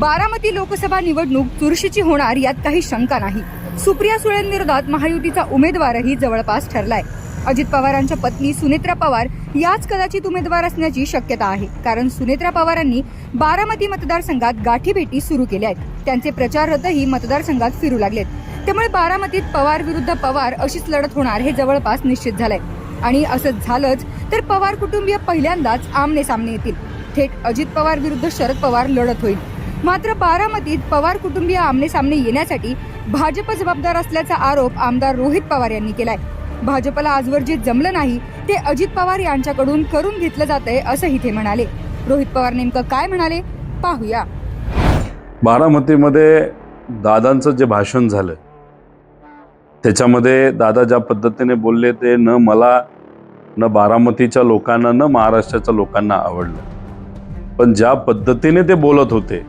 बारामती लोकसभा निवडणूक चुरशीची होणार यात काही शंका नाही। सुप्रिया सुळेंविरोधात महायुतीचा उमेदवारही जवळपास ठरलाय। अजित पवारांच्या पत्नी सुनेत्रा पवार याच कदाचित उमेदवार असण्याची शक्यता आहे, कारण सुनेत्रा पवारांनी बारामती मतदारसंघात गाठीभेटी सुरू केल्या आहेत। त्यांचे प्रचार रथही मतदारसंघात फिरू लागलेत। त्यामुळे बारामतीत पवार विरुद्ध पवार अशीच लढत होणार हे जवळपास निश्चित झालंय। आणि असंच झालंच तर पवार कुटुंबीय पहिल्यांदाच आमने सामने येतील। थेट अजित पवार विरुद्ध शरद पवार लढत होईल। मात्र बारामतीत पवार कुटुंबीय आमने सामने येण्यासाठी भाजप जबाबदार असल्याचा आरोप आमदार रोहित पवार यांनी केलाय। भाजपला आजवर जे जमलं नाही ते अजित पवार यांच्याकडून करून घेतलं जातंय असंही ते म्हणाले। रोहित पवार नेमकं काय म्हणाले पाहूया। बारामतीमध्ये दादांचं जे भाषण झालं त्याच्यामध्ये दादा ज्या पद्धतीने बोलले ते न मला न बारामतीच्या लोकांना न महाराष्ट्राच्या लोकांना आवडलं। पण ज्या पद्धतीने ते बोलत होते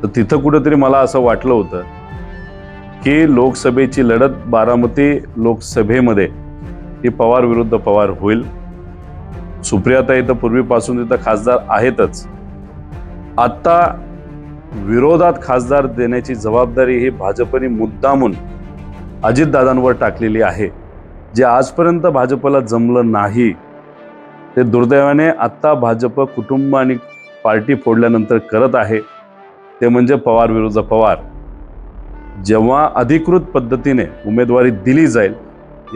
तर तिथं कुठेतरी मला असं वाटलं होतं की लोकसभेची लढत बारामती लोकसभेमध्ये ही पवार विरुद्ध पवार होईल। सुप्रियाताई तर पूर्वीपासून तिथं खासदार आहेतच, आता विरोधात खासदार देण्याची जबाबदारी ही भाजपने मुद्दामून अजितदादांवर टाकलेली आहे। जे आजपर्यंत भाजपला जमलं नाही ते दुर्दैवाने आता भाजप कुटुंब आणि पार्टी फोडल्यानंतर करत आहे, ते म्हणजे पवार विरुद्ध पवार। जेव्हा अधिकृत पद्धतीने उमेदवारी दिली जाईल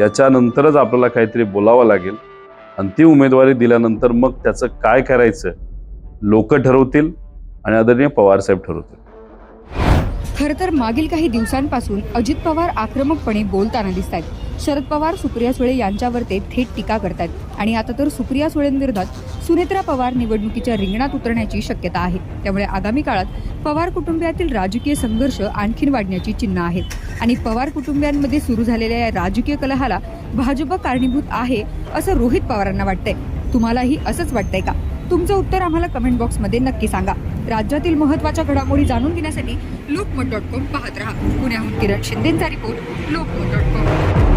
याच्यानंतरच आपल्याला काहीतरी बोलावं लागेल आणि ती उमेदवारी दिल्यानंतर मग त्याचं काय करायचं लोक ठरवतील आणि आदरणीय पवार साहेब ठरवतील। खरं तर मागील काही दिवसांपासून अजित पवार आक्रमकपणे बोलताना दिसत आहेत। शरद पवार सुप्रिया सुळे यांच्यावर ते थेट टीका करतात आणि आता तर सुप्रिया सुळेंविरोधात सुनेत्रा पवार निवडणुकीच्या रिंगणात उतरण्याची शक्यता आहे। त्यामुळे आगामी काळात पवार कुटुंबियातील राजकीय संघर्ष आणखीन वाढण्याची चिन्ह आहेत आणि पवार कुटुंबियांमध्ये सुरू झालेल्या या राजकीय कलहाला भाजप कारणीभूत आहे असं रोहित पवारांना वाटतंय। तुम्हालाही असंच वाटतंय का? तुमचं उत्तर आम्हाला कमेंट बॉक्समध्ये नक्की सांगा। राज्यातील महत्त्वाच्या घडामोडी जाणून घेण्यासाठी लोकमत.com पाहत रहा। पुण्याहून किरण शिंदेचा रिपोर्ट, लोकमत.com।